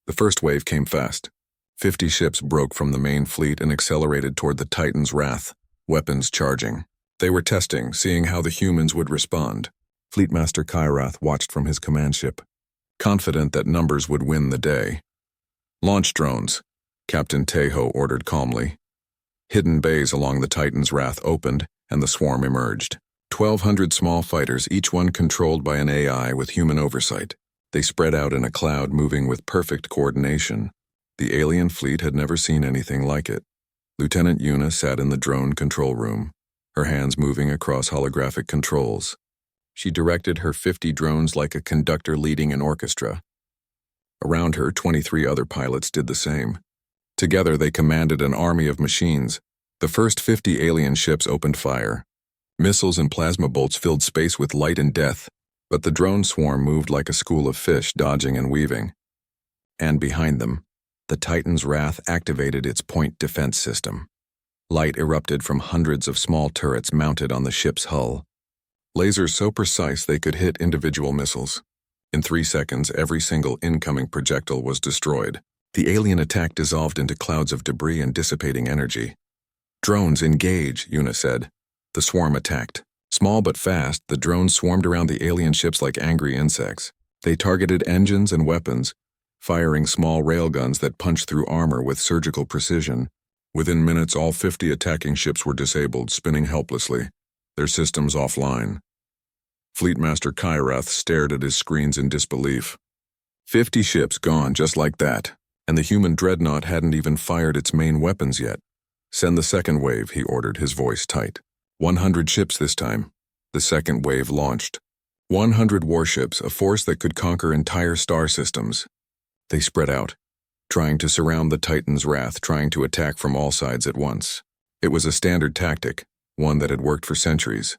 The first wave came fast. 50 ships broke from the main fleet and accelerated toward the Titan's wrath, weapons charging. They were testing, seeing how the humans would respond. Fleetmaster Kyrath watched from his command ship, confident that numbers would win the day. "Launch drones," Captain Tejo ordered calmly. Hidden bays along the Titan's wrath opened, and the swarm emerged. 1,200 small fighters, each one controlled by an AI with human oversight. They spread out in a cloud, moving with perfect coordination. The alien fleet had never seen anything like it. Lieutenant Yuna sat in the drone control room, her hands moving across holographic controls. She directed her 50 drones like a conductor leading an orchestra. Around her, 23 other pilots did the same. Together, they commanded an army of machines. The first 50 alien ships opened fire. Missiles and plasma bolts filled space with light and death, but the drone swarm moved like a school of fish, dodging and weaving. And behind them, the Titan's wrath activated its point defense system. Light erupted from hundreds of small turrets mounted on the ship's hull. Lasers so precise they could hit individual missiles. In 3 seconds, every single incoming projectile was destroyed. The alien attack dissolved into clouds of debris and dissipating energy. "Drones, engage," Yuna said. The swarm attacked. Small but fast, the drones swarmed around the alien ships like angry insects. They targeted engines and weapons, firing small railguns that punched through armor with surgical precision. Within minutes, all 50 attacking ships were disabled, spinning helplessly, their systems offline. Fleetmaster Kyrath stared at his screens in disbelief. 50 ships gone just like that, and the human dreadnought hadn't even fired its main weapons yet. "Send the second wave," he ordered, his voice tight. 100 ships this time. The second wave launched. 100 warships, a force that could conquer entire star systems. They spread out, trying to surround the Titan's wrath, trying to attack from all sides at once. It was a standard tactic, one that had worked for centuries.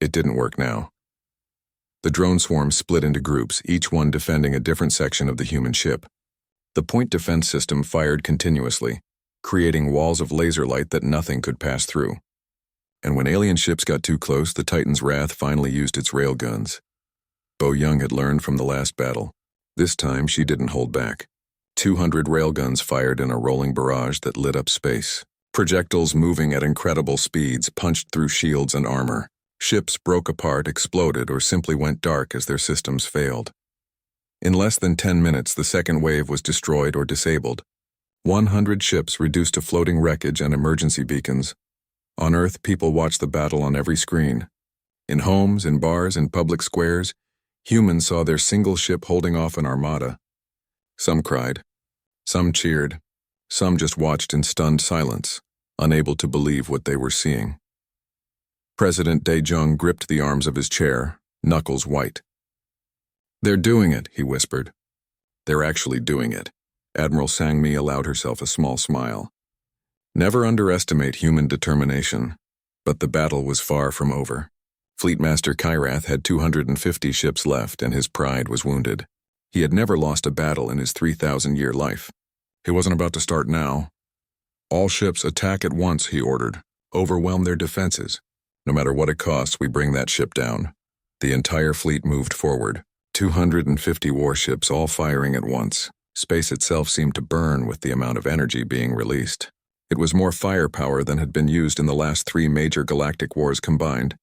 It didn't work now. The drone swarm split into groups, each one defending a different section of the human ship. The point defense system fired continuously, creating walls of laser light that nothing could pass through. And when alien ships got too close, the Titan's wrath finally used its railguns. Bo Young had learned from the last battle. This time, she didn't hold back. 200 railguns fired in a rolling barrage that lit up space. Projectiles moving at incredible speeds punched through shields and armor. Ships broke apart, exploded, or simply went dark as their systems failed. In less than 10 minutes, the second wave was destroyed or disabled. 100 ships reduced to floating wreckage and emergency beacons. On Earth, people watched the battle on every screen. In homes, in bars, in public squares, humans saw their single ship holding off an armada. Some cried. Some cheered. Some just watched in stunned silence, unable to believe what they were seeing. President Daejung gripped the arms of his chair, knuckles white. "They're doing it," he whispered. "They're actually doing it." Admiral Sangmi allowed herself a small smile. Never underestimate human determination, but the battle was far from over. Fleetmaster Kyrath had 250 ships left, and his pride was wounded. He had never lost a battle in his 3,000-year life. He wasn't about to start now. "All ships attack at once," he ordered. "Overwhelm their defenses. No matter what it costs, we bring that ship down." The entire fleet moved forward, 250 warships all firing at once. Space itself seemed to burn with the amount of energy being released. It was more firepower than had been used in the last 3 major galactic wars combined,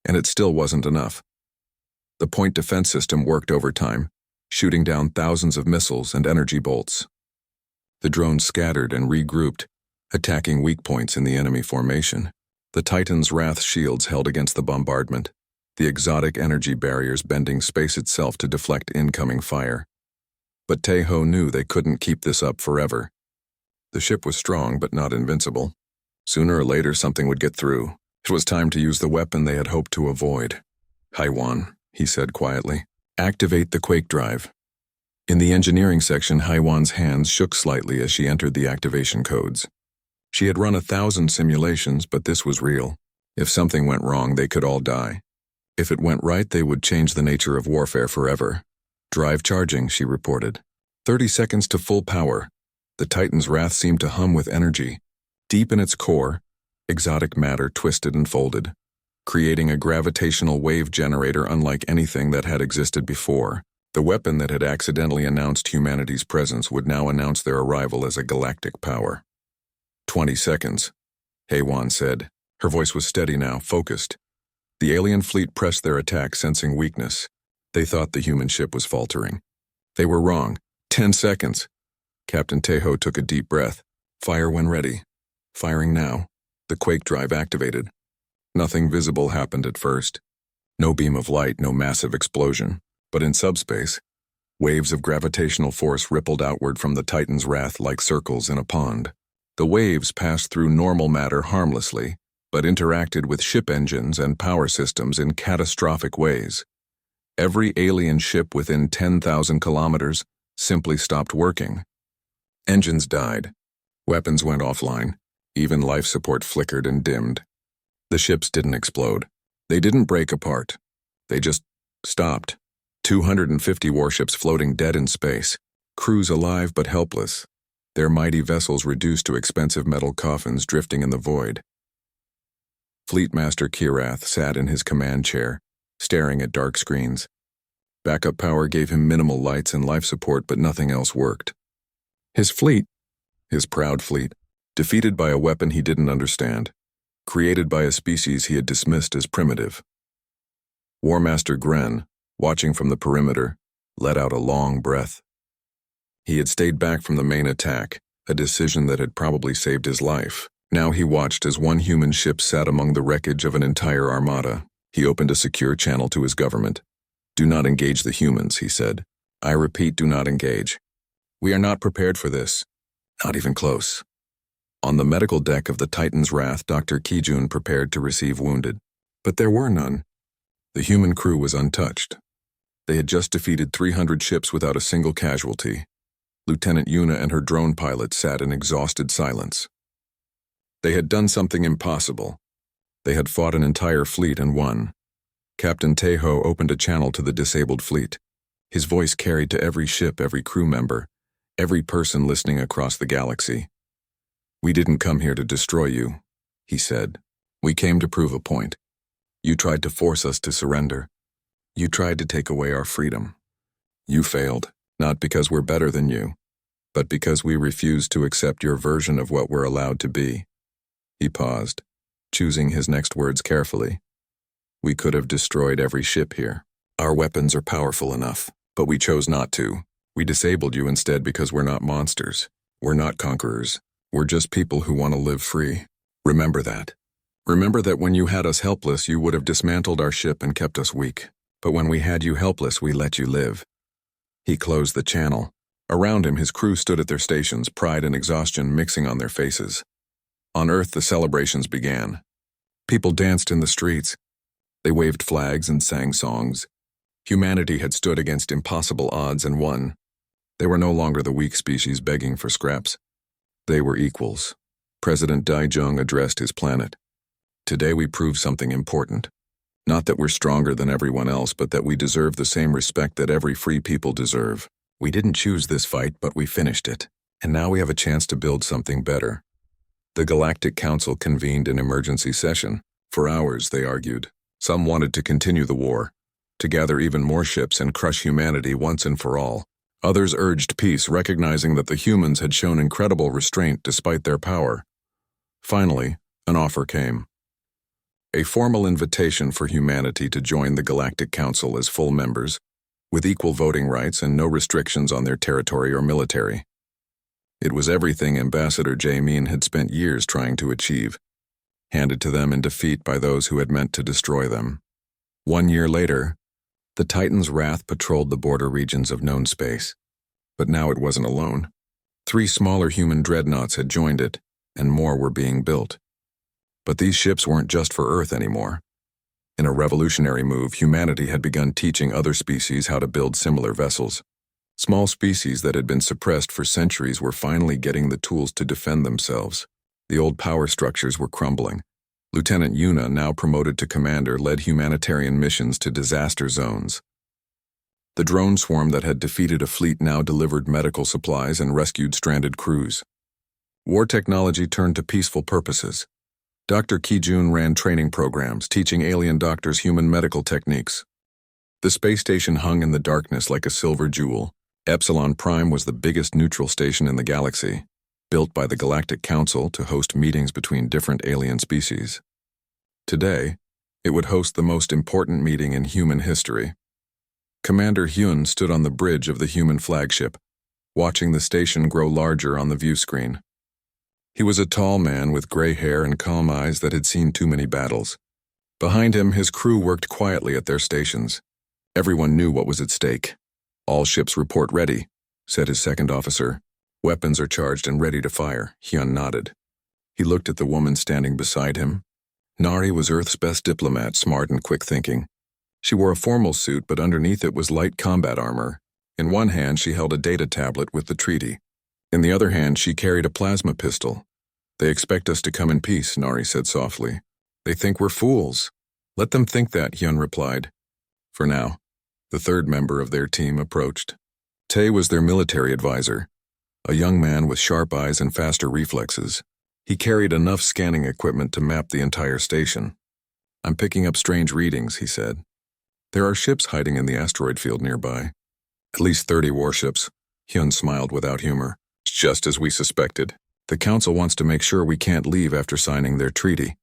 and it still wasn't enough. The point defense system worked overtime, shooting down thousands of missiles and energy bolts. The drones scattered and regrouped, attacking weak points in the enemy formation. The Titan's wrath shields held against the bombardment, the exotic energy barriers bending space itself to deflect incoming fire. But Tejo knew they couldn't keep this up forever. The ship was strong but not invincible. Sooner or later something would get through. It was time to use the weapon they had hoped to avoid. "Haiwan," he said quietly, "activate the quake drive." In the engineering section, Haiwan's hands shook slightly as she entered the activation codes. She had run 1,000 simulations, but this was real. If something went wrong, they could all die. If it went right, they would change the nature of warfare forever. "Drive charging," she reported. 30 seconds to full power. The Titan's wrath seemed to hum with energy. Deep in its core, exotic matter twisted and folded, creating a gravitational wave generator unlike anything that had existed before. The weapon that had accidentally announced humanity's presence would now announce their arrival as a galactic power. 20 seconds, Haywan said. Her voice was steady now, focused. The alien fleet pressed their attack, sensing weakness. They thought the human ship was faltering. They were wrong. 10 seconds. Captain Tejo took a deep breath. Fire when ready. Firing now. The quake drive activated. Nothing visible happened at first. No beam of light, no massive explosion. But in subspace, waves of gravitational force rippled outward from the Titan's wrath like circles in a pond. The waves passed through normal matter harmlessly, but interacted with ship engines and power systems in catastrophic ways. Every alien ship within 10,000 kilometers simply stopped working. Engines died. Weapons went offline. Even life support flickered and dimmed. The ships didn't explode. They didn't break apart. They just stopped. 250 warships floating dead in space, crews alive but helpless, their mighty vessels reduced to expensive metal coffins drifting in the void. Fleetmaster Kirath sat in his command chair, staring at dark screens. Backup power gave him minimal lights and life support, but nothing else worked. His fleet, his proud fleet, defeated by a weapon he didn't understand, created by a species he had dismissed as primitive. Warmaster Gren, watching from the perimeter, let out a long breath. He had stayed back from the main attack, a decision that had probably saved his life. Now he watched as one human ship sat among the wreckage of an entire armada. He opened a secure channel to his government. "Do not engage the humans," he said. "I repeat, do not engage. We are not prepared for this. Not even close." On the medical deck of the Titan's Wrath, Dr. Kijun prepared to receive wounded. But there were none. The human crew was untouched. They had just defeated 300 ships without a single casualty. Lieutenant Yuna and her drone pilot sat in exhausted silence. They had done something impossible. They had fought an entire fleet and won. Captain Tejo opened a channel to the disabled fleet. His voice carried to every ship, every crew member, every person listening across the galaxy. "We didn't come here to destroy you," he said. "We came to prove a point. You tried to force us to surrender. You tried to take away our freedom. You failed, not because we're better than you, but because we refused to accept your version of what we're allowed to be." He paused, choosing his next words carefully. "We could have destroyed every ship here. Our weapons are powerful enough, but we chose not to. We disabled you instead because we're not monsters. We're not conquerors. We're just people who want to live free. Remember that. Remember that when you had us helpless, you would have dismantled our ship and kept us weak. But when we had you helpless, we let you live." He closed the channel. Around him, his crew stood at their stations, pride and exhaustion mixing on their faces. On Earth, the celebrations began. People danced in the streets. They waved flags and sang songs. Humanity had stood against impossible odds and won. They were no longer the weak species begging for scraps. They were equals. President Daijung addressed his planet. "Today we prove something important. Not that we're stronger than everyone else, but that we deserve the same respect that every free people deserve. We didn't choose this fight, but we finished it. And now we have a chance to build something better." The Galactic Council convened an emergency session. For hours, they argued. Some wanted to continue the war, to gather even more ships and crush humanity once and for all. Others urged peace, recognizing that the humans had shown incredible restraint despite their power. Finally, an offer came. A formal invitation for humanity to join the Galactic Council as full members, with equal voting rights and no restrictions on their territory or military. It was everything Ambassador Jamin had spent years trying to achieve, handed to them in defeat by those who had meant to destroy them. 1 year later, the Titan's Wrath patrolled the border regions of known space. But now it wasn't alone. 3 smaller human dreadnoughts had joined it, and more were being built. But these ships weren't just for Earth anymore. In a revolutionary move, humanity had begun teaching other species how to build similar vessels. Small species that had been suppressed for centuries were finally getting the tools to defend themselves. The old power structures were crumbling. Lieutenant Yuna, now promoted to commander, led humanitarian missions to disaster zones. The drone swarm that had defeated a fleet now delivered medical supplies and rescued stranded crews. War technology turned to peaceful purposes. Dr. Kijun ran training programs, teaching alien doctors human medical techniques. The space station hung in the darkness like a silver jewel. Epsilon Prime was the biggest neutral station in the galaxy, built by the Galactic Council to host meetings between different alien species. Today, it would host the most important meeting in human history. Commander Hyun stood on the bridge of the human flagship, watching the station grow larger on the view screen. He was a tall man with gray hair and calm eyes that had seen too many battles. Behind him, his crew worked quietly at their stations. Everyone knew what was at stake. "All ships report ready," said his second officer. "Weapons are charged and ready to fire." Hyun nodded. He looked at the woman standing beside him. Nari was Earth's best diplomat, smart and quick-thinking. She wore a formal suit, but underneath it was light combat armor. In one hand, she held a data tablet with the treaty. In the other hand, she carried a plasma pistol. "They expect us to come in peace," Nari said softly. "They think we're fools." "Let them think that," Hyun replied. For now. The third member of their team approached. Tae was their military advisor, a young man with sharp eyes and faster reflexes. He carried enough scanning equipment to map the entire station. "I'm picking up strange readings," he said. "There are ships hiding in the asteroid field nearby. At least 30 warships." Hyun smiled without humor. "It's just as we suspected. The Council wants to make sure we can't leave after signing their treaty."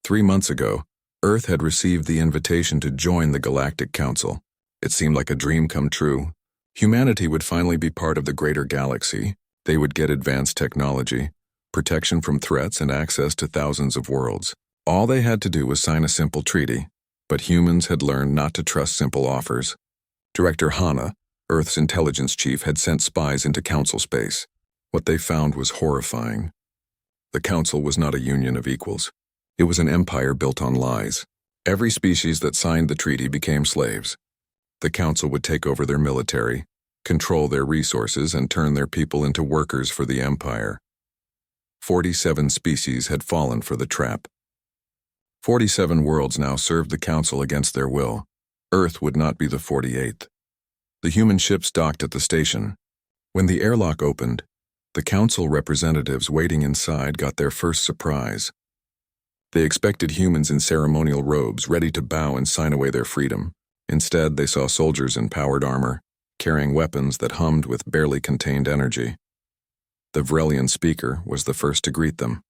3 months ago, Earth had received the invitation to join the Galactic Council. It seemed like a dream come true. Humanity would finally be part of the greater galaxy. They would get advanced technology, protection from threats, and access to thousands of worlds. All they had to do was sign a simple treaty. But humans had learned not to trust simple offers. Director Hana, Earth's intelligence chief, had sent spies into Council space. What they found was horrifying. The Council was not a union of equals. It was an empire built on lies. Every species that signed the treaty became slaves. The Council would take over their military, control their resources, and turn their people into workers for the Empire. 47 species had fallen for the trap. 47 worlds now served the Council against their will. Earth would not be the 48th. The human ships docked at the station. When the airlock opened, the Council representatives waiting inside got their first surprise. They expected humans in ceremonial robes, ready to bow and sign away their freedom. Instead, they saw soldiers in powered armor, carrying weapons that hummed with barely contained energy. The Vrelian speaker was the first to greet them.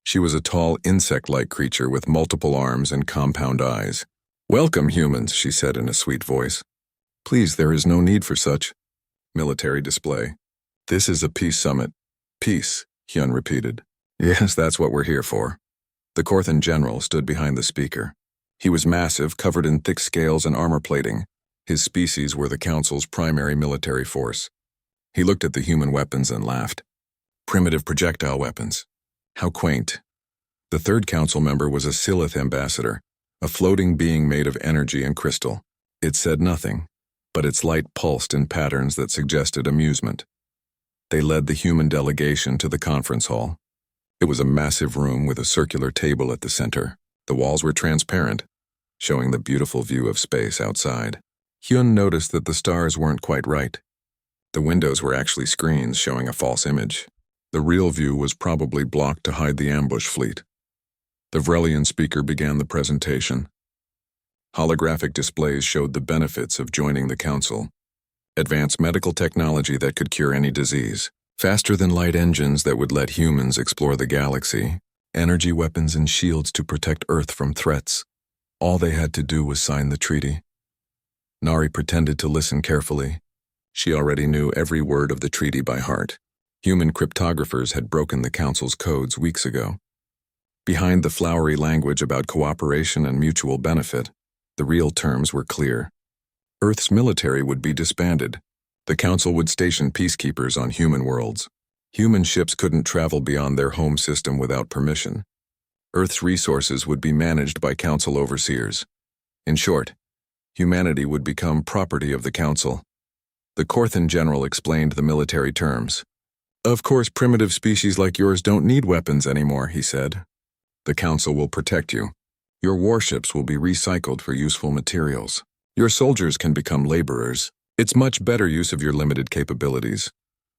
She was a tall, insect-like creature with multiple arms and compound eyes. "Welcome, humans," she said in a sweet voice. "Please, there is no need for such." Military display. "This is a peace summit." "Peace," Hyun repeated. "Yes, that's what we're here for." The Korthan general stood behind the speaker. He was massive, covered in thick scales and armor plating. His species were the Council's primary military force. He looked at the human weapons and laughed. Primitive projectile weapons. How quaint. The third Council member was a Silith ambassador, a floating being made of energy and crystal. It said nothing, but its light pulsed in patterns that suggested amusement. They led the human delegation to the conference hall. It was a massive room with a circular table at the center. The walls were transparent, showing the beautiful view of space outside. Hyun noticed that the stars weren't quite right. The windows were actually screens showing a false image. The real view was probably blocked to hide the ambush fleet. The Vrelian speaker began the presentation. Holographic displays showed the benefits of joining the Council. Advanced medical technology that could cure any disease. Faster-than-light engines that would let humans explore the galaxy. Energy weapons and shields to protect Earth from threats. All they had to do was sign the treaty. Nari pretended to listen carefully. She already knew every word of the treaty by heart. Human cryptographers had broken the Council's codes weeks ago. Behind the flowery language about cooperation and mutual benefit, the real terms were clear. Earth's military would be disbanded. The Council would station peacekeepers on human worlds. Human ships couldn't travel beyond their home system without permission. Earth's resources would be managed by Council overseers. In short, humanity would become property of the Council. The Korthan general explained the military terms. "Of course, primitive species like yours don't need weapons anymore," he said. "The Council will protect you. Your warships will be recycled for useful materials. Your soldiers can become laborers. It's much better use of your limited capabilities."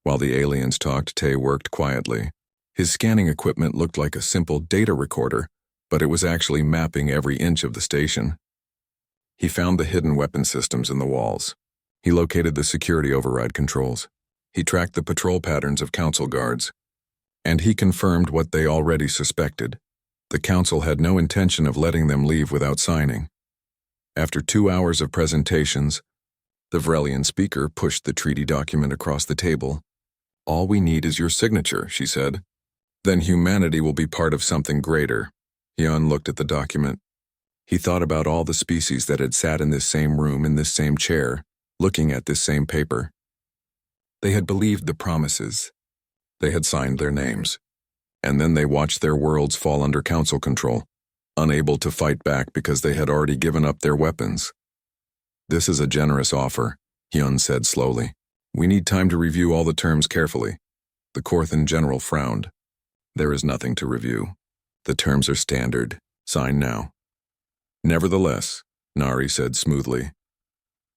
While the aliens talked, Tae worked quietly. His scanning equipment looked like a simple data recorder, but it was actually mapping every inch of the station. He found the hidden weapon systems in the walls. He located the security override controls. He tracked the patrol patterns of council guards. And he confirmed what they already suspected. The council had no intention of letting them leave without signing. After 2 hours of presentations, the Vrelian speaker pushed the treaty document across the table. "All we need is your signature," she said. "Then humanity will be part of something greater." Hyun looked at the document. He thought about all the species that had sat in this same room in this same chair, looking at this same paper. They had believed the promises. They had signed their names. And then they watched their worlds fall under council control, unable to fight back because they had already given up their weapons. "This is a generous offer," Hyun said slowly. "We need time to review all the terms carefully." The Korthan general frowned. "There is nothing to review. The terms are standard. Sign now." "Nevertheless," Nari said smoothly,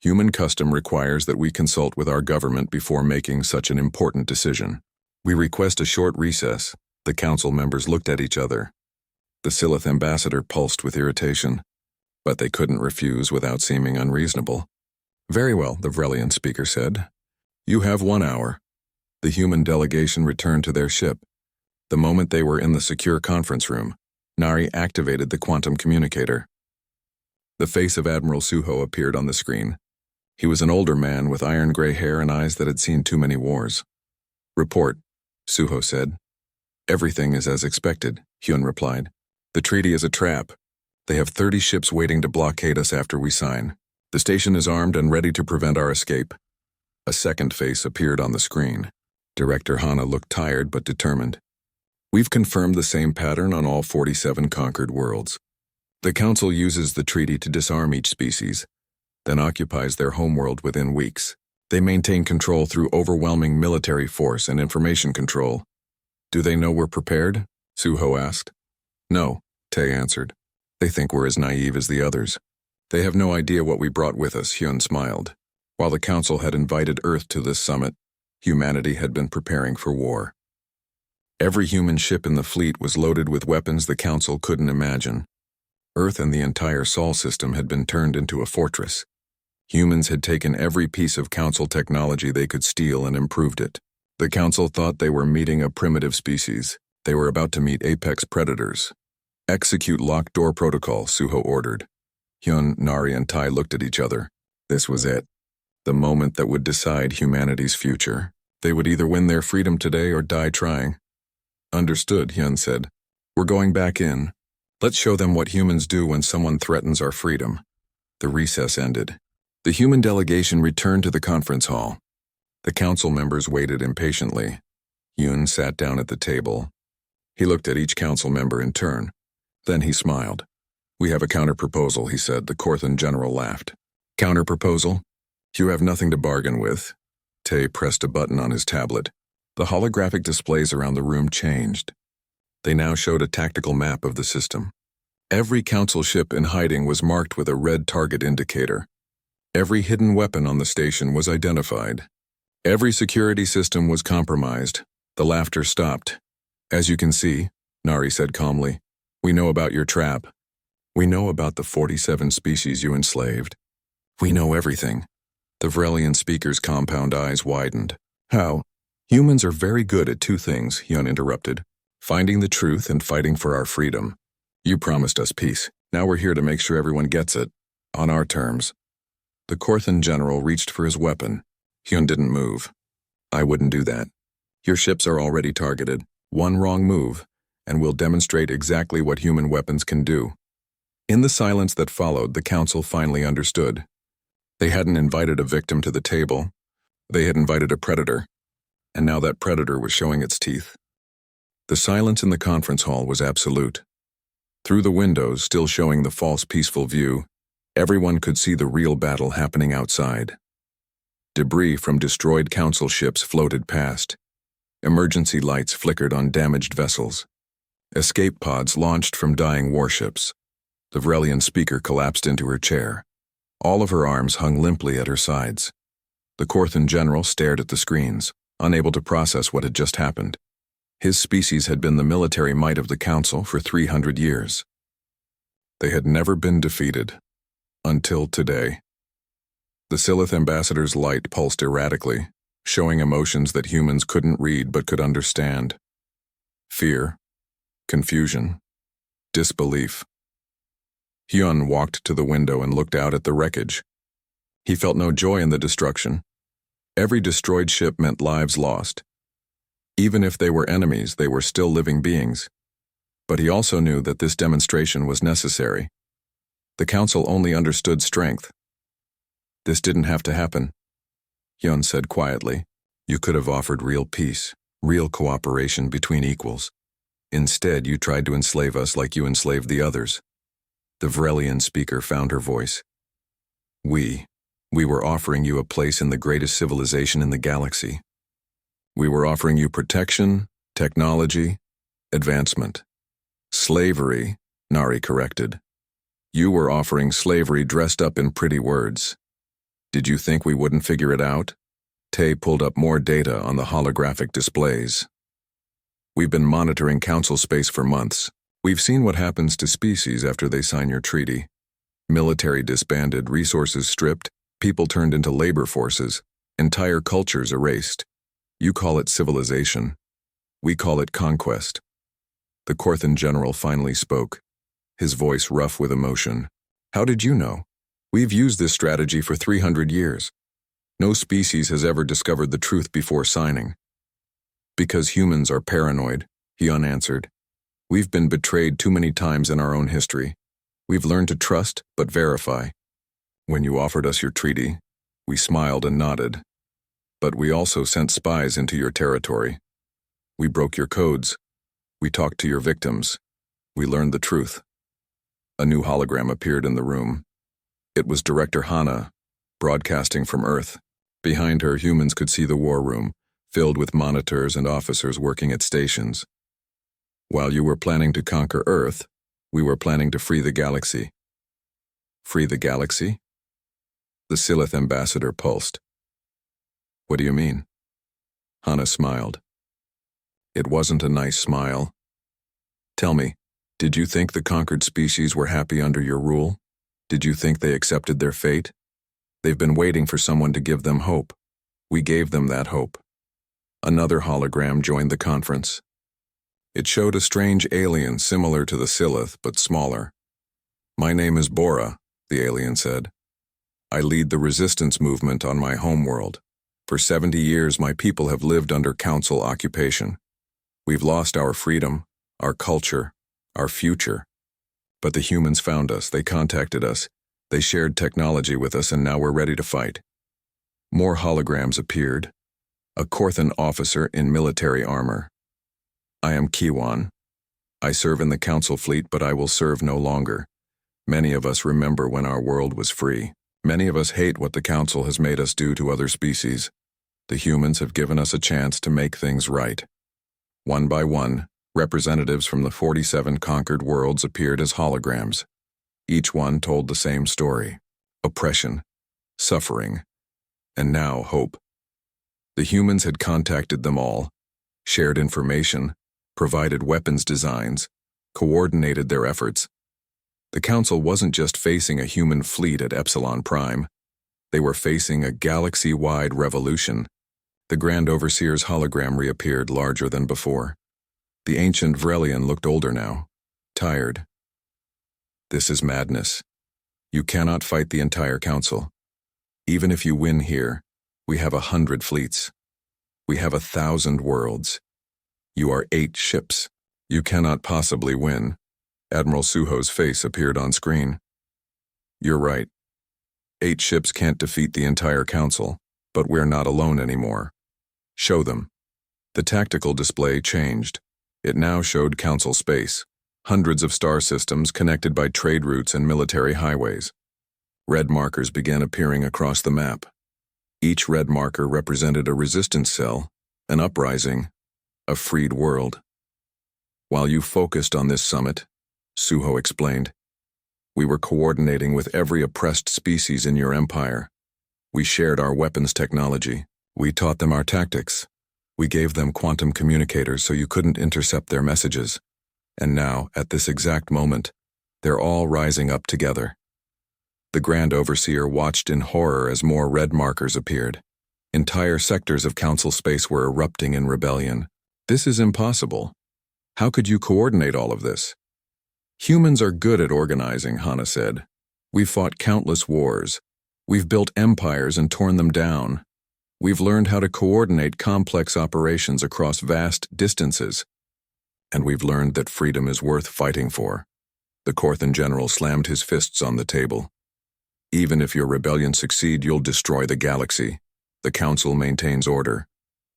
"human custom requires that we consult with our government before making such an important decision. We request a short recess." The council members looked at each other. The Silith ambassador pulsed with irritation, but they couldn't refuse without seeming unreasonable. "Very well," the Vrelian speaker said. "You have 1 hour." The human delegation returned to their ship. The moment they were in the secure conference room, Nari activated the quantum communicator. The face of Admiral Suho appeared on the screen. He was an older man with iron-gray hair and eyes that had seen too many wars. "Report," Suho said. "Everything is as expected," Hyun replied. "The treaty is a trap. They have 30 ships waiting to blockade us after we sign. The station is armed and ready to prevent our escape." A second face appeared on the screen. Director Hana looked tired but determined. "We've confirmed the same pattern on all 47 conquered worlds. The Council uses the treaty to disarm each species, then occupies their homeworld within weeks. They maintain control through overwhelming military force and information control." "Do they know we're prepared?" Suho asked. "No," Tae answered. "They think we're as naive as the others. They have no idea what we brought with us," Hyun smiled. While the Council had invited Earth to this summit, humanity had been preparing for war. Every human ship in the fleet was loaded with weapons the Council couldn't imagine. Earth and the entire Sol system had been turned into a fortress. Humans had taken every piece of Council technology they could steal and improved it. The Council thought they were meeting a primitive species. They were about to meet apex predators. "Execute locked door protocol," Suho ordered. Hyun, Nari, and Tai looked at each other. This was it. The moment that would decide humanity's future. They would either win their freedom today or die trying. "Understood," Hyun said. "We're going back in. Let's show them what humans do when someone threatens our freedom." The recess ended. The human delegation returned to the conference hall. The council members waited impatiently. Hyun sat down at the table. He looked at each council member in turn. Then he smiled. "We have a counter-proposal," he said. The Korthan general laughed. "Counter-proposal? You have nothing to bargain with." Tae pressed a button on his tablet. The holographic displays around the room changed. They now showed a tactical map of the system. Every council ship in hiding was marked with a red target indicator. Every hidden weapon on the station was identified. Every security system was compromised. The laughter stopped. "As you can see," Nari said calmly, "we know about your trap. We know about the 47 species you enslaved. We know everything." The Vrelian speaker's compound eyes widened. "How?" "Humans are very good at 2 things," Hyun interrupted. "Finding the truth and fighting for our freedom. You promised us peace. Now we're here to make sure everyone gets it. On our terms." The Korthan general reached for his weapon. Hyun didn't move. "I wouldn't do that. Your ships are already targeted. One wrong move, and we'll demonstrate exactly what human weapons can do." In the silence that followed, the council finally understood. They hadn't invited a victim to the table. They had invited a predator. And now that predator was showing its teeth. The silence in the conference hall was absolute. Through the windows, still showing the false peaceful view, everyone could see the real battle happening outside. Debris from destroyed council ships floated past. Emergency lights flickered on damaged vessels. Escape pods launched from dying warships. The Vrelian speaker collapsed into her chair. All of her arms hung limply at her sides. The Korthan general stared at the screens, unable to process what had just happened. His species had been the military might of the Council for 300 years. They had never been defeated. Until today. The Silith ambassador's light pulsed erratically, showing emotions that humans couldn't read but could understand. Fear, confusion, disbelief. Hyun walked to the window and looked out at the wreckage. He felt no joy in the destruction. Every destroyed ship meant lives lost. Even if they were enemies, they were still living beings. But he also knew that this demonstration was necessary. The Council only understood strength. This didn't have to happen, Hyun said quietly. You could have offered real peace, real cooperation between equals. Instead, you tried to enslave us like you enslaved the others. The Vrelian speaker found her voice. We were offering you a place in the greatest civilization in the galaxy. We were offering you protection, technology, advancement. Slavery, Nari corrected. You were offering slavery dressed up in pretty words. Did you think we wouldn't figure it out? Tay pulled up more data on the holographic displays. We've been monitoring Council space for months. We've seen what happens to species after they sign your treaty. Military disbanded, resources stripped, people turned into labor forces, entire cultures erased. You call it civilization. We call it conquest. The Korthan general finally spoke, his voice rough with emotion. How did you know? We've used this strategy for 300 years. No species has ever discovered the truth before signing. Because humans are paranoid, Hyun answered. We've been betrayed too many times in our own history. We've learned to trust but verify. When you offered us your treaty, we smiled and nodded. But we also sent spies into your territory. We broke your codes. We talked to your victims. We learned the truth. A new hologram appeared in the room. It was Director Hana, broadcasting from Earth. Behind her, humans could see the war room, filled with monitors and officers working at stations. While you were planning to conquer Earth, we were planning to free the galaxy. Free the galaxy? The Silith ambassador pulsed. What do you mean? Hana smiled. It wasn't a nice smile. Tell me, did you think the conquered species were happy under your rule? Did you think they accepted their fate? They've been waiting for someone to give them hope. We gave them that hope. Another hologram joined the conference. It showed a strange alien similar to the Silith, but smaller. My name is Bora, the alien said. I lead the resistance movement on my homeworld. For 70 years, my people have lived under Council occupation. We've lost our freedom, our culture, our future. But the humans found us, they contacted us, they shared technology with us, and now we're ready to fight. More holograms appeared. A Korthan officer in military armor. I am Kiwan. I serve in the Council fleet, but I will serve no longer. Many of us remember when our world was free. Many of us hate what the Council has made us do to other species. The humans have given us a chance to make things right. One by one, representatives from the 47 conquered worlds appeared as holograms. Each one told the same story. Oppression, suffering, and now hope. The humans had contacted them all, shared information, provided weapons designs, coordinated their efforts. The Council wasn't just facing a human fleet at Epsilon Prime. They were facing a galaxy-wide revolution. The Grand Overseer's hologram reappeared larger than before. The ancient Vrelian looked older now, tired. This is madness. You cannot fight the entire Council. Even if you win here, we have 100 fleets. We have 1,000 worlds. You are 8 ships. You cannot possibly win. Admiral Suho's face appeared on screen. You're right. 8 ships can't defeat the entire Council, but we're not alone anymore. Show them. The tactical display changed. It now showed Council space, hundreds of star systems connected by trade routes and military highways. Red markers began appearing across the map. Each red marker represented a resistance cell, an uprising, a freed world. While you focused on this summit, Suho explained, we were coordinating with every oppressed species in your empire. We shared our weapons technology. We taught them our tactics. We gave them quantum communicators so you couldn't intercept their messages. And now, at this exact moment, they're all rising up together. The Grand Overseer watched in horror as more red markers appeared. Entire sectors of Council space were erupting in rebellion. This is impossible. How could you coordinate all of this? Humans are good at organizing, Hana said. We've fought countless wars. We've built empires and torn them down. We've learned how to coordinate complex operations across vast distances. And we've learned that freedom is worth fighting for. The Korthan general slammed his fists on the table. Even if your rebellion succeed, you'll destroy the galaxy. The Council maintains order.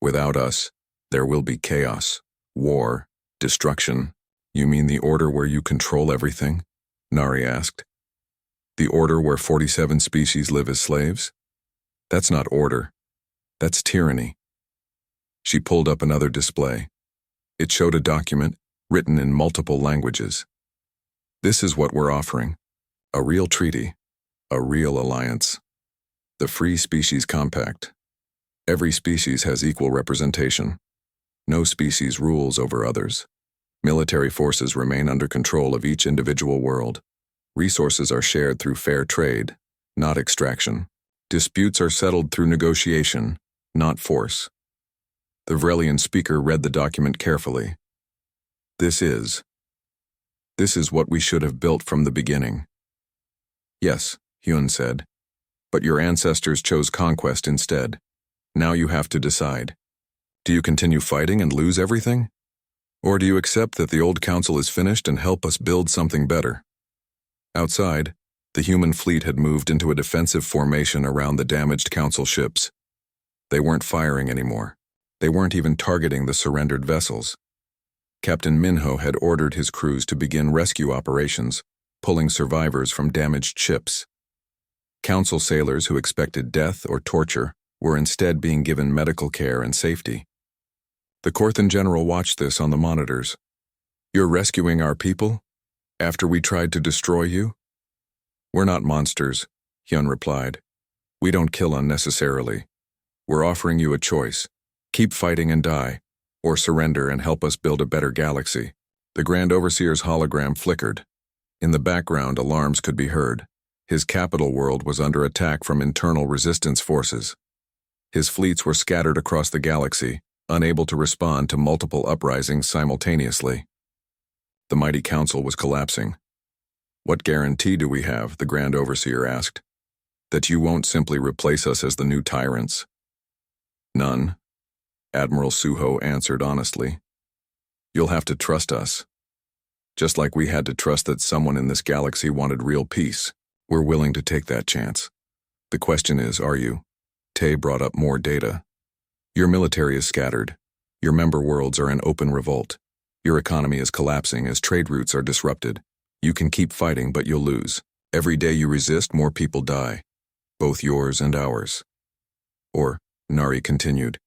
Without us, there will be chaos, war, destruction. You mean the order where you control everything? Nari asked. The order where 47 species live as slaves? That's not order. That's tyranny. She pulled up another display. It showed a document written in multiple languages. This is what we're offering. A real treaty. A real alliance. The Free Species Compact. Every species has equal representation. No species rules over others. Military forces remain under control of each individual world. Resources are shared through fair trade, not extraction. Disputes are settled through negotiation, not force. The Vrelian speaker read the document carefully. This is what we should have built from the beginning. Yes, Hyun said. But your ancestors chose conquest instead. Now you have to decide. Do you continue fighting and lose everything? Or do you accept that the old council is finished and help us build something better? Outside, the human fleet had moved into a defensive formation around the damaged council ships. They weren't firing anymore. They weren't even targeting the surrendered vessels. Captain Minho had ordered his crews to begin rescue operations, pulling survivors from damaged ships. Council sailors who expected death or torture were instead being given medical care and safety. The Korthan general watched this on the monitors. You're rescuing our people? After we tried to destroy you? We're not monsters, Hyun replied. We don't kill unnecessarily. We're offering you a choice. Keep fighting and die, or surrender and help us build a better galaxy. The Grand Overseer's hologram flickered. In the background, alarms could be heard. His capital world was under attack from internal resistance forces. His fleets were scattered across the galaxy, unable to respond to multiple uprisings simultaneously. The mighty council was collapsing. What guarantee do we have, the Grand Overseer asked, that you won't simply replace us as the new tyrants? None, Admiral Suho answered honestly. You'll have to trust us. Just like we had to trust that someone in this galaxy wanted real peace. We're willing to take that chance. The question is, are you? Tay brought up more data. Your military is scattered. Your member worlds are in open revolt. Your economy is collapsing as trade routes are disrupted. You can keep fighting, but you'll lose. Every day you resist, more people die. Both yours and ours. Or, Nari continued,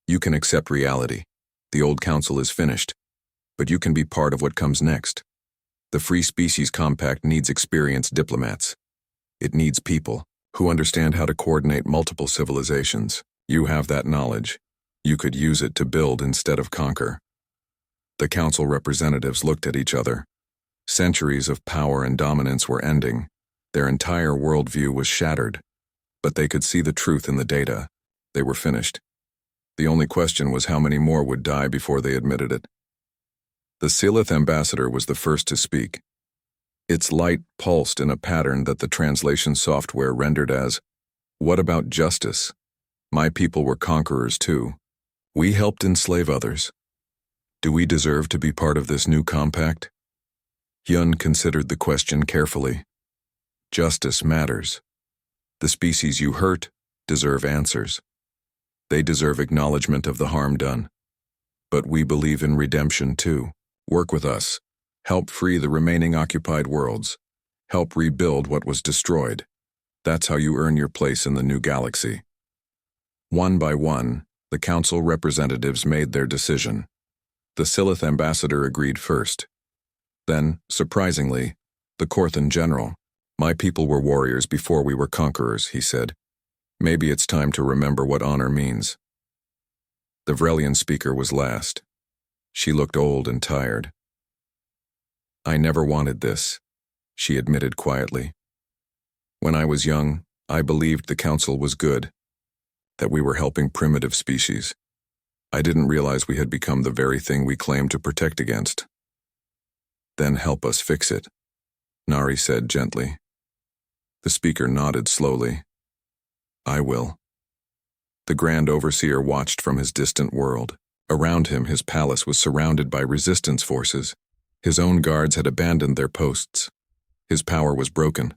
you can accept reality. The old council is finished. But you can be part of what comes next. The Free Species Compact needs experienced diplomats. It needs people who understand how to coordinate multiple civilizations. You have that knowledge. You could use it to build instead of conquer. The council representatives looked at each other. Centuries of power and dominance were ending. Their entire worldview was shattered. But they could see the truth in the data. They were finished. The only question was how many more would die before they admitted it. The Silith ambassador was the first to speak. Its light pulsed in a pattern that the translation software rendered as, "What about justice? My people were conquerors too. We helped enslave others. Do we deserve to be part of this new compact?" Hyun considered the question carefully. Justice matters. The species you hurt deserve answers. They deserve acknowledgement of the harm done. But we believe in redemption too. Work with us. Help free the remaining occupied worlds. Help rebuild what was destroyed. That's how you earn your place in the new galaxy. One by one, the council representatives made their decision. The Silith ambassador agreed first. Then, surprisingly, the Korthan general. My people were warriors before we were conquerors, he said. Maybe it's time to remember what honor means. The Vrelian speaker was last. She looked old and tired. I never wanted this, she admitted quietly. When I was young, I believed the Council was good, that we were helping primitive species. I didn't realize we had become the very thing we claimed to protect against. Then help us fix it, Nari said gently. The speaker nodded slowly. I will. The Grand Overseer watched from his distant world. Around him, his palace was surrounded by resistance forces. His own guards had abandoned their posts. His power was broken.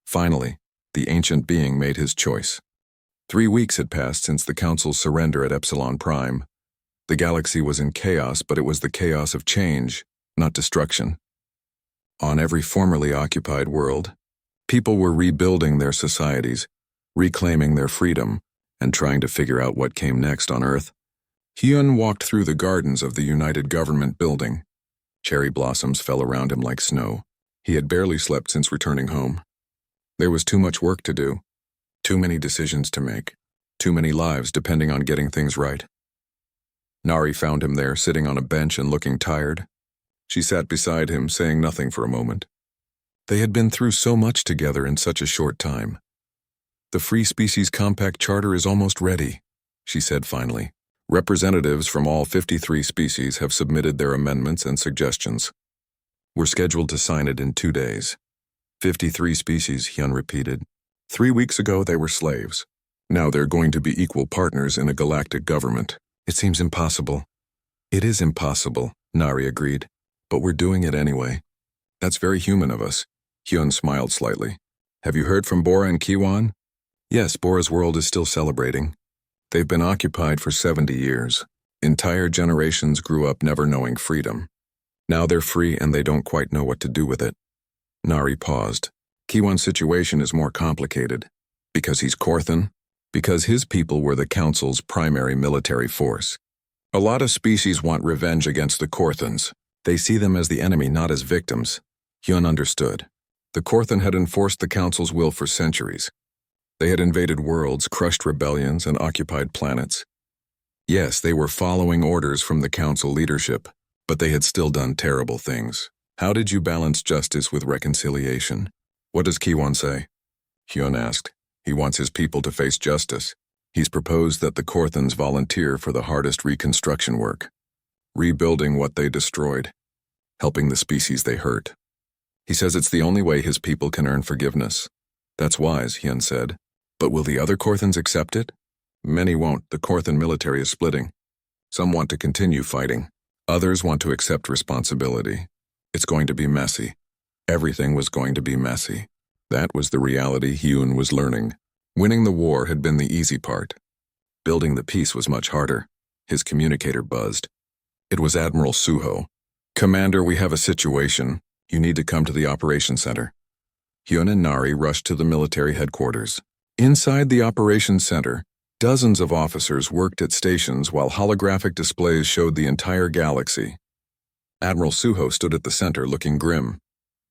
Finally, the ancient being made his choice. 3 weeks had passed since the Council's surrender at Epsilon Prime. The galaxy was in chaos, but it was the chaos of change, not destruction. On every formerly occupied world, people were rebuilding their societies, reclaiming their freedom, and trying to figure out what came next on Earth. Hyun walked through the gardens of the United Government building. Cherry blossoms fell around him like snow. He had barely slept since returning home. There was too much work to do, too many decisions to make, too many lives depending on getting things right. Nari found him there, sitting on a bench and looking tired. She sat beside him, saying nothing for a moment. They had been through so much together in such a short time. The Free Species Compact Charter is almost ready, she said finally. Representatives from all 53 species have submitted their amendments and suggestions. We're scheduled to sign it in 2 days. 53 species, Hyun repeated. 3 weeks ago they were slaves. Now they're going to be equal partners in a galactic government. It seems impossible. It is impossible, Nari agreed. But we're doing it anyway. That's very human of us. Hyun smiled slightly. Have you heard from Bora and Kiwan? Yes, Bora's world is still celebrating. They've been occupied for 70 years. Entire generations grew up never knowing freedom. Now they're free and they don't quite know what to do with it. Nari paused. Kiwan's situation is more complicated. Because he's Korthan. Because his people were the Council's primary military force. A lot of species want revenge against the Korthans. They see them as the enemy, not as victims. Hyun understood. The Korthan had enforced the Council's will for centuries. They had invaded worlds, crushed rebellions, and occupied planets. Yes, they were following orders from the Council leadership, but they had still done terrible things. How did you balance justice with reconciliation? What does Kiwan say? Hyun asked. He wants his people to face justice. He's proposed that the Korthans volunteer for the hardest reconstruction work, rebuilding what they destroyed, helping the species they hurt. He says it's the only way his people can earn forgiveness. That's wise, Hyun said. But will the other Korthans accept it? Many won't. The Korthan military is splitting. Some want to continue fighting. Others want to accept responsibility. It's going to be messy. Everything was going to be messy. That was the reality Hyun was learning. Winning the war had been the easy part. Building the peace was much harder. His communicator buzzed. It was Admiral Suho. Commander, we have a situation. You need to come to the operations center. Hyun and Nari rushed to the military headquarters. Inside the operations center, dozens of officers worked at stations while holographic displays showed the entire galaxy. Admiral Suho stood at the center looking grim.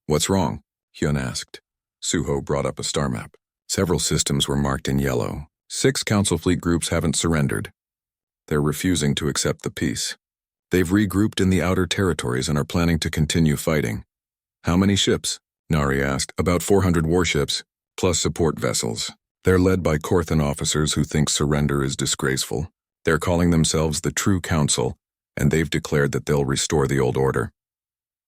What's wrong? Hyun asked. Suho brought up a star map. Several systems were marked in yellow. 6 Council fleet groups haven't surrendered. They're refusing to accept the peace. They've regrouped in the outer territories and are planning to continue fighting. How many ships? Nari asked. About 400 warships, plus support vessels. They're led by Korthan officers who think surrender is disgraceful. They're calling themselves the True Council, and they've declared that they'll restore the old order.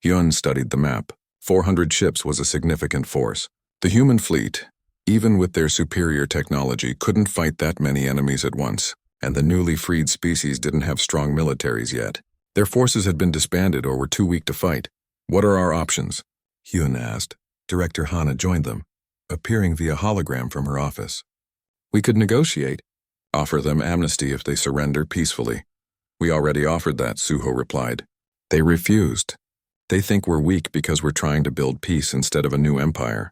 Hyun studied the map. 400 ships was a significant force. The human fleet, even with their superior technology, couldn't fight that many enemies at once, and the newly freed species didn't have strong militaries yet. Their forces had been disbanded or were too weak to fight. What are our options? Hyun asked. Director Hana joined them, appearing via hologram from her office. We could negotiate. Offer them amnesty if they surrender peacefully. We already offered that, Suho replied. They refused. They think we're weak because we're trying to build peace instead of a new empire.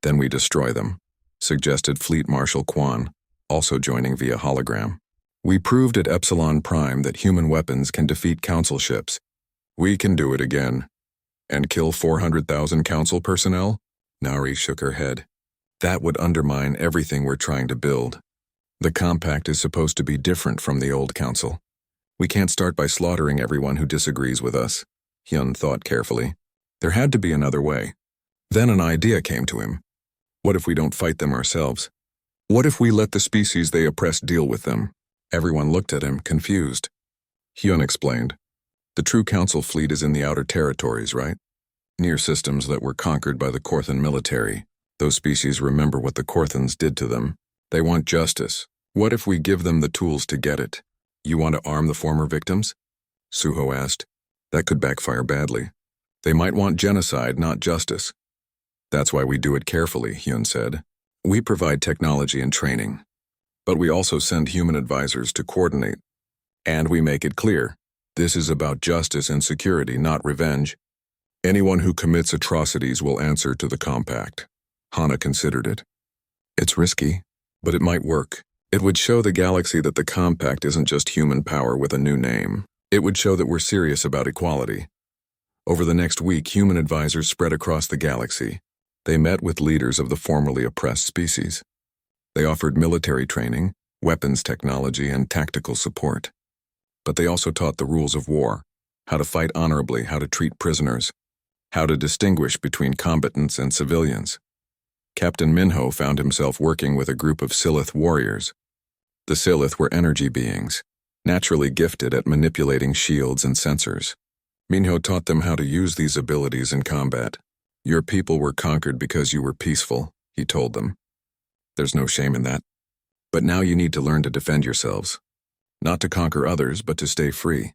Then we destroy them, suggested Fleet Marshal Kwan, also joining via hologram. We proved at Epsilon Prime that human weapons can defeat Council ships. We can do it again. And kill 400,000 Council personnel? Nari shook her head. That would undermine everything we're trying to build. The compact is supposed to be different from the old Council. We can't start by slaughtering everyone who disagrees with us. Hyun thought carefully. There had to be another way. Then an idea came to him. What if we don't fight them ourselves? What if we let the species they oppress deal with them? Everyone looked at him, confused. Hyun explained. The true Council fleet is in the outer territories, right? Near systems that were conquered by the Korthan military. Those species remember what the Korthans did to them. They want justice. What if we give them the tools to get it? You want to arm the former victims? Suho asked. That could backfire badly. They might want genocide, not justice. That's why we do it carefully, Hyun said. We provide technology and training. But we also send human advisors to coordinate. And we make it clear. This is about justice and security, not revenge. Anyone who commits atrocities will answer to the compact. Hana considered it. It's risky, but it might work. It would show the galaxy that the compact isn't just human power with a new name. It would show that we're serious about equality. Over the next week, human advisors spread across the galaxy. They met with leaders of the formerly oppressed species. They offered military training, weapons technology, and tactical support. But they also taught the rules of war, how to fight honorably, how to treat prisoners, how to distinguish between combatants and civilians. Captain Minho found himself working with a group of Silith warriors. The Silith were energy beings, naturally gifted at manipulating shields and sensors. Minho taught them how to use these abilities in combat. Your people were conquered because you were peaceful, he told them. There's no shame in that. But now you need to learn to defend yourselves. Not to conquer others, but to stay free.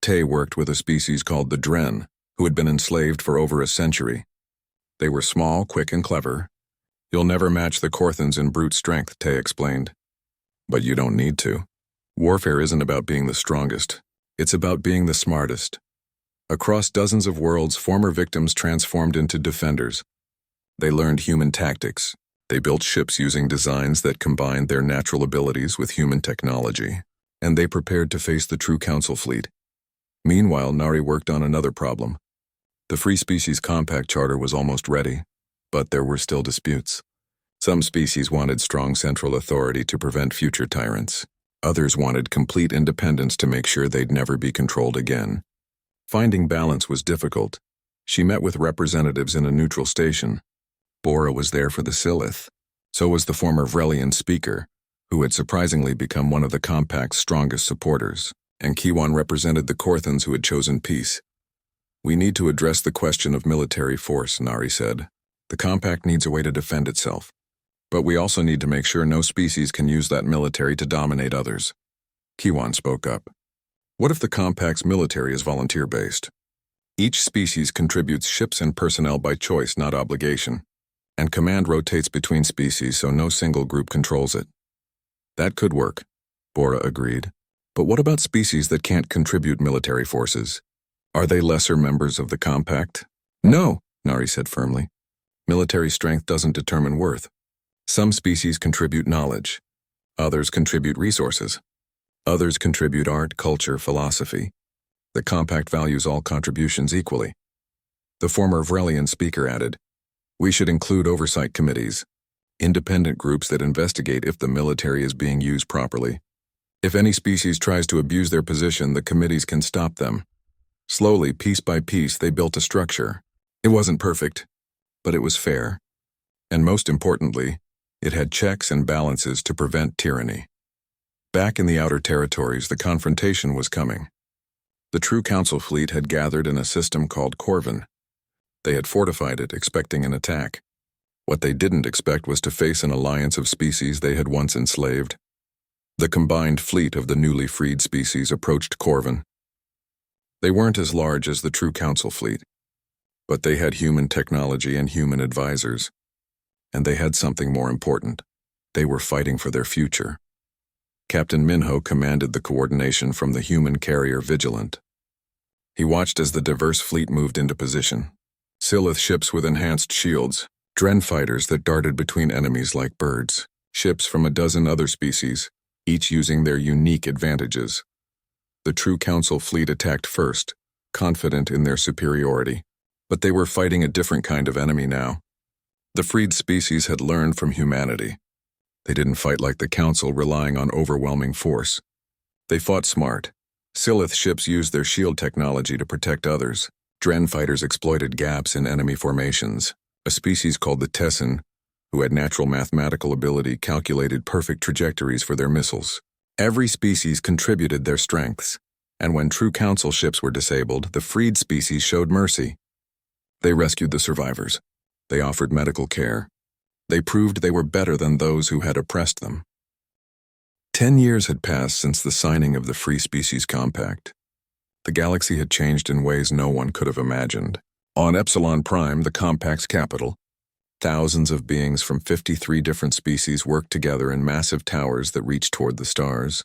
Tay worked with a species called the Dren, who had been enslaved for over a century. They were small, quick, and clever. You'll never match the Korthans in brute strength, Tay explained. But you don't need to. Warfare isn't about being the strongest. It's about being the smartest. Across dozens of worlds, former victims transformed into defenders. They learned human tactics. They built ships using designs that combined their natural abilities with human technology. And they prepared to face the true Council fleet. Meanwhile, Nari worked on another problem. The Free Species Compact Charter was almost ready, but there were still disputes. Some species wanted strong central authority to prevent future tyrants. Others wanted complete independence to make sure they'd never be controlled again. Finding balance was difficult. She met with representatives in a neutral station. Bora was there for the Silith. So was the former Vrelian speaker, who had surprisingly become one of the Compact's strongest supporters, and Kiwan represented the Korthans who had chosen peace. We need to address the question of military force, Nari said. The Compact needs a way to defend itself. But we also need to make sure no species can use that military to dominate others. Kiwan spoke up. What if the Compact's military is volunteer-based? Each species contributes ships and personnel by choice, not obligation. And command rotates between species so no single group controls it. That could work, Bora agreed. But what about species that can't contribute military forces? Are they lesser members of the Compact? No, Nari said firmly. Military strength doesn't determine worth. Some species contribute knowledge. Others contribute resources. Others contribute art, culture, philosophy. The Compact values all contributions equally. The former Vrelian speaker added, we should include oversight committees, independent groups that investigate if the military is being used properly. If any species tries to abuse their position, the committees can stop them. Slowly, piece by piece, they built a structure. It wasn't perfect, but it was fair. And most importantly, it had checks and balances to prevent tyranny. Back in the outer territories, the confrontation was coming. The true Council fleet had gathered in a system called Corvin. They had fortified it, expecting an attack. What they didn't expect was to face an alliance of species they had once enslaved. The combined fleet of the newly freed species approached Corvin. They weren't as large as the true Council fleet, but they had human technology and human advisors. And they had something more important. They were fighting for their future. Captain Minho commanded the coordination from the human carrier Vigilant. He watched as the diverse fleet moved into position. Silith ships with enhanced shields, Dren fighters that darted between enemies like birds, ships from a dozen other species, each using their unique advantages. The true Council fleet attacked first, confident in their superiority, but they were fighting a different kind of enemy now. The freed species had learned from humanity. They didn't fight like the Council, relying on overwhelming force. They fought smart. Silith ships used their shield technology to protect others. Dren fighters exploited gaps in enemy formations. A species called the Tessin who had natural mathematical ability, calculated perfect trajectories for their missiles. Every species contributed their strengths, and when true council ships were disabled, the freed species showed mercy. They rescued the survivors. They offered medical care. They proved they were better than those who had oppressed them. 10 years had passed since the signing of the Free Species Compact. The galaxy had changed in ways no one could have imagined. On Epsilon Prime, the Compact's capital, thousands of beings from 53 different species worked together in massive towers that reached toward the stars.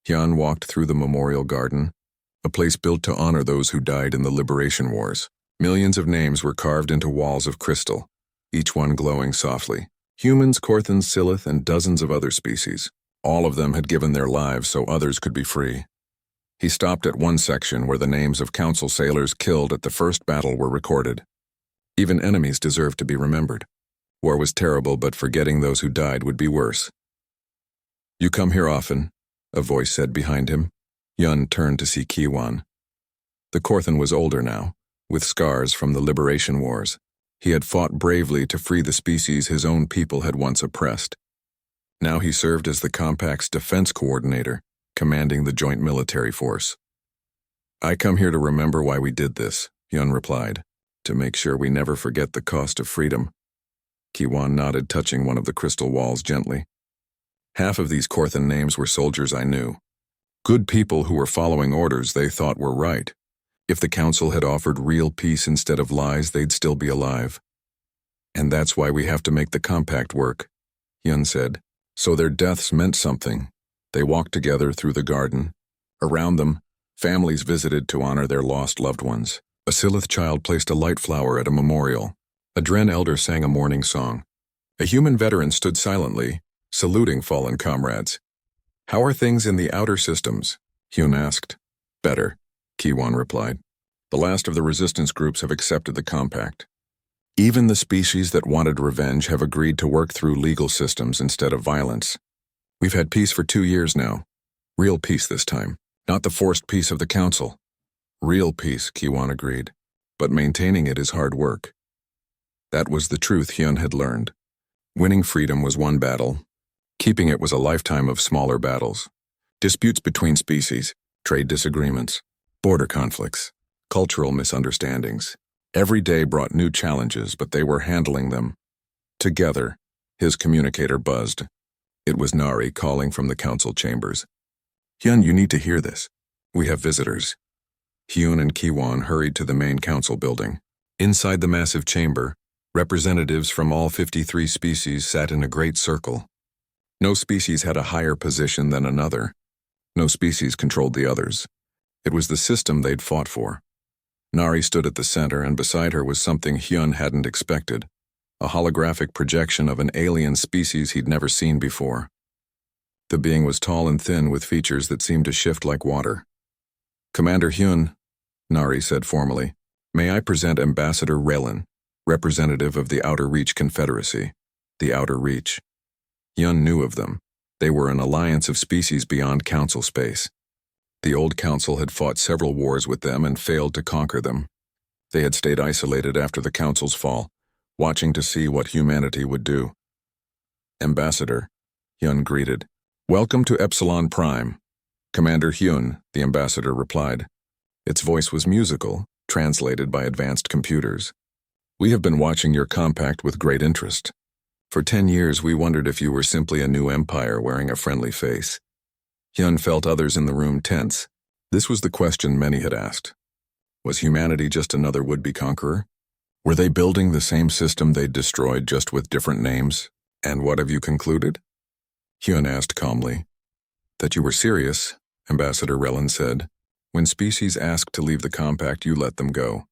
Hyun walked through the Memorial Garden, a place built to honor those who died in the Liberation Wars. Millions of names were carved into walls of crystal, each one glowing softly. Humans, Korthans, Silith, and dozens of other species. All of them had given their lives so others could be free. He stopped at one section where the names of council sailors killed at the first battle were recorded. Even enemies deserved to be remembered. War was terrible, but forgetting those who died would be worse. "You come here often," a voice said behind him. Yun turned to see Kiwan. The Korthan was older now, with scars from the Liberation Wars. He had fought bravely to free the species his own people had once oppressed. Now he served as the Compact's defense coordinator, commanding the joint military force. "I come here to remember why we did this," Yun replied, "to make sure we never forget the cost of freedom." Kiwan nodded, touching one of the crystal walls gently. "Half of these Korthan names were soldiers I knew. Good people who were following orders they thought were right. If the council had offered real peace instead of lies, they'd still be alive. And that's why we have to make the compact work," Yun said. So their deaths meant something. They walked together through the garden. Around them, families visited to honor their lost loved ones. A Silith child placed a light flower at a memorial. A Dren elder sang a mourning song. A human veteran stood silently, saluting fallen comrades. "How are things in the outer systems?" Hyun asked. "Better," Kiwan replied. "The last of the resistance groups have accepted the compact. Even the species that wanted revenge have agreed to work through legal systems instead of violence. We've had peace for 2 years now. Real peace this time, not the forced peace of the council." "Real peace," Kiwan agreed, "but maintaining it is hard work." That was the truth Hyun had learned. Winning freedom was one battle. Keeping it was a lifetime of smaller battles. Disputes between species, trade disagreements, border conflicts, cultural misunderstandings. Every day brought new challenges, but they were handling them. Together, his communicator buzzed. It was Nari calling from the council chambers. "Hyun, you need to hear this. We have visitors." Hyun and Kiwan hurried to the main council building. Inside the massive chamber, representatives from all 53 species sat in a great circle. No species had a higher position than another. No species controlled the others. It was the system they'd fought for. Nari stood at the center, and beside her was something Hyun hadn't expected. A holographic projection of an alien species he'd never seen before. The being was tall and thin with features that seemed to shift like water. "Commander Hyun," Nari said formally, "may I present Ambassador Relin, representative of the Outer Reach Confederacy." The Outer Reach. Hyun knew of them. They were an alliance of species beyond council space. The old council had fought several wars with them and failed to conquer them. They had stayed isolated after the council's fall, watching to see what humanity would do. "Ambassador," Hyun greeted. "Welcome to Epsilon Prime." "Commander Hyun," the ambassador replied. Its voice was musical, translated by advanced computers. "We have been watching your compact with great interest. For 10 years we wondered if you were simply a new empire wearing a friendly face." Hyun felt others in the room tense. This was the question many had asked. Was humanity just another would-be conqueror? Were they building the same system they'd destroyed, just with different names? "And what have you concluded?" Hyun asked calmly. "That you were serious," Ambassador Relin said. "When species asked to leave the compact, you let them go.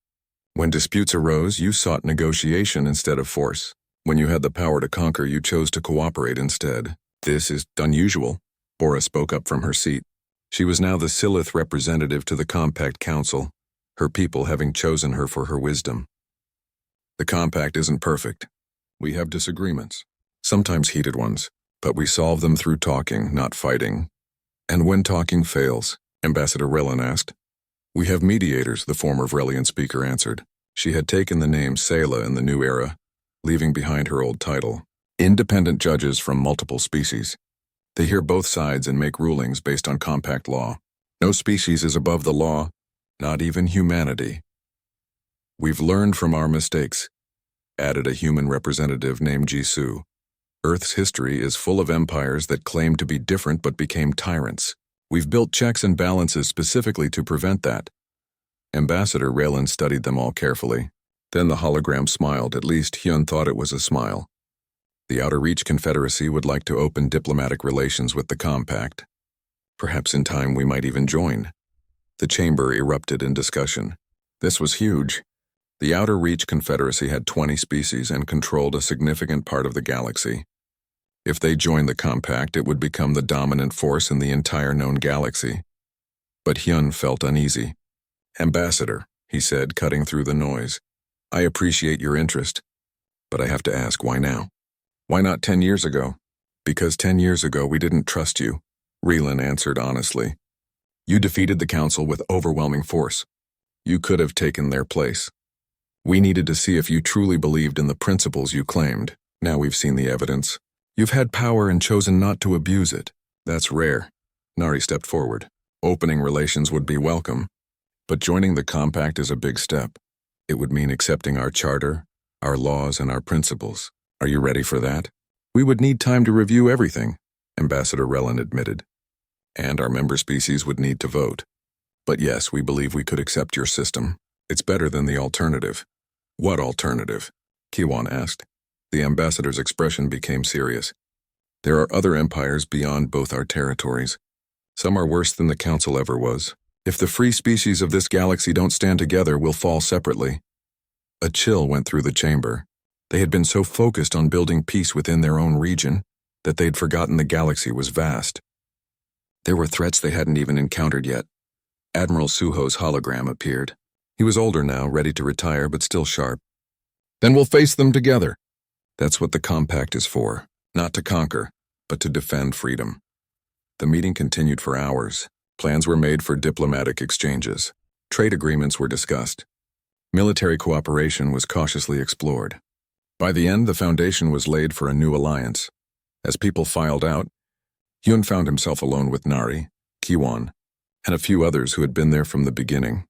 When disputes arose, you sought negotiation instead of force. When you had the power to conquer, you chose to cooperate instead. This is unusual." Bora spoke up from her seat. She was now the Silith representative to the Compact Council, her people having chosen her for her wisdom. "The Compact isn't perfect. We have disagreements, sometimes heated ones, but we solve them through talking, not fighting." "And when talking fails?" Ambassador Relin asked. "We have mediators," the former Vrelian speaker answered. She had taken the name Sayla in the new era, leaving behind her old title. Independent judges from multiple species. They hear both sides and make rulings based on compact law. No species is above the law, not even humanity. We've learned from our mistakes, added a human representative named Jisoo. Earth's history is full of empires that claimed to be different but became tyrants. We've built checks and balances specifically to prevent that. Ambassador Raylan studied them all carefully. Then the hologram smiled. At least Hyun thought it was a smile. The Outer Reach Confederacy would like to open diplomatic relations with the Compact. Perhaps in time we might even join. The chamber erupted in discussion. This was huge. The Outer Reach Confederacy had 20 species and controlled a significant part of the galaxy. If they joined the Compact, it would become the dominant force in the entire known galaxy. But Hyun felt uneasy. "Ambassador," he said, cutting through the noise, "I appreciate your interest, but I have to ask, why now? Why not 10 years ago?" "Because 10 years ago we didn't trust you," Raylan answered honestly. "You defeated the Council with overwhelming force. You could have taken their place. We needed to see if you truly believed in the principles you claimed. Now we've seen the evidence. You've had power and chosen not to abuse it. That's rare." Nari stepped forward. "Opening relations would be welcome, but joining the Compact is a big step. It would mean accepting our charter, our laws, and our principles. Are you ready for that?" "We would need time to review everything," Ambassador Raylan admitted. "And our member species would need to vote. But yes, we believe we could accept your system. It's better than the alternative." "What alternative?" Kiwon asked. The ambassador's expression became serious. "There are other empires beyond both our territories. Some are worse than the Council ever was. If the free species of this galaxy don't stand together, we'll fall separately." A chill went through the chamber. They had been so focused on building peace within their own region that they'd forgotten the galaxy was vast. There were threats they hadn't even encountered yet. Admiral Suho's hologram appeared. He was older now, ready to retire, but still sharp. "Then we'll face them together." That's what the Compact is for, not to conquer, but to defend freedom. The meeting continued for hours. Plans were made for diplomatic exchanges. Trade agreements were discussed. Military cooperation was cautiously explored. By the end, the foundation was laid for a new alliance. As people filed out, Hyun found himself alone with Nari, Kiwon, and a few others who had been there from the beginning.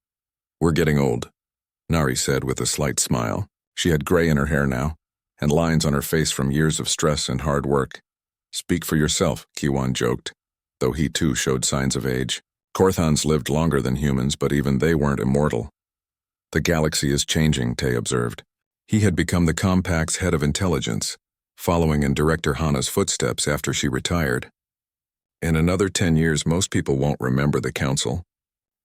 "We're getting old," Nari said with a slight smile. She had gray in her hair now, and lines on her face from years of stress and hard work. "Speak for yourself," Kiwon joked, though he too showed signs of age. Korthons lived longer than humans, but even they weren't immortal. "The galaxy is changing," Tay observed. He had become the Compact's head of intelligence, following in Director Hana's footsteps after she retired. In another 10 years, most people won't remember the Council.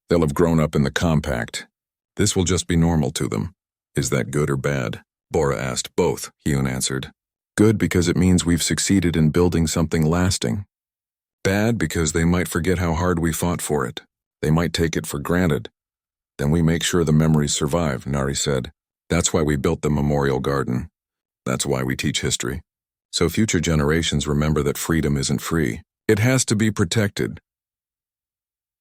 They'll have grown up in the Compact. This will just be normal to them. "Is that good or bad?" Bora asked. "Both," Hyun answered. "Good because it means we've succeeded in building something lasting. Bad because they might forget how hard we fought for it. They might take it for granted. Then we make sure the memories survive," Nari said. "That's why we built the Memorial Garden. That's why we teach history. So future generations remember that freedom isn't free. It has to be protected."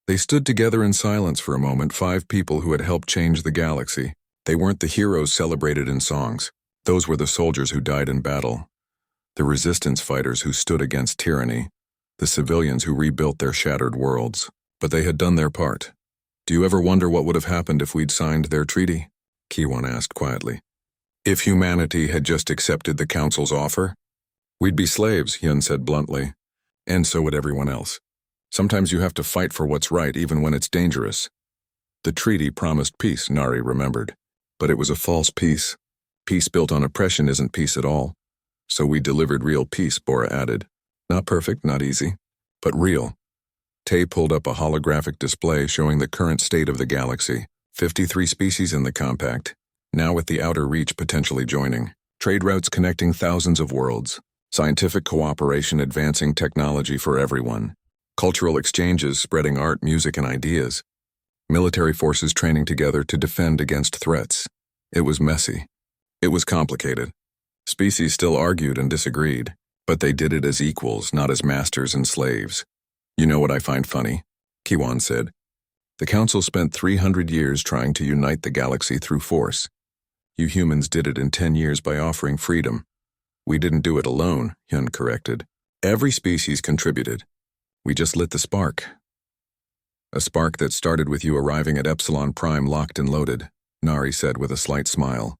They stood together in silence for a moment, 5 people who had helped change the galaxy. They weren't the heroes celebrated in songs. Those were the soldiers who died in battle, the resistance fighters who stood against tyranny, the civilians who rebuilt their shattered worlds. But they had done their part. "Do you ever wonder what would have happened if we'd signed their treaty?" Kiwon asked quietly. "If humanity had just accepted the Council's offer? We'd be slaves," Hyun said bluntly. "And so would everyone else. Sometimes you have to fight for what's right even when it's dangerous." The treaty promised peace, Nari remembered. But it was a false peace. Peace built on oppression isn't peace at all. "So we delivered real peace," Bora added. "Not perfect, not easy, but real." Tay pulled up a holographic display showing the current state of the galaxy. 53 species in the Compact, now with the Outer Reach potentially joining. Trade routes connecting thousands of worlds. Scientific cooperation advancing technology for everyone. Cultural exchanges spreading art, music, and ideas. Military forces training together to defend against threats. It was messy. It was complicated. Species still argued and disagreed, but they did it as equals, not as masters and slaves. "You know what I find funny?" Kiwon said. "The Council spent 300 years trying to unite the galaxy through force. You humans did it in 10 years by offering freedom. We didn't do it alone, Hyun corrected. Every species contributed. We just lit the spark. A spark that started with you arriving at Epsilon Prime locked and loaded, Nari said with a slight smile.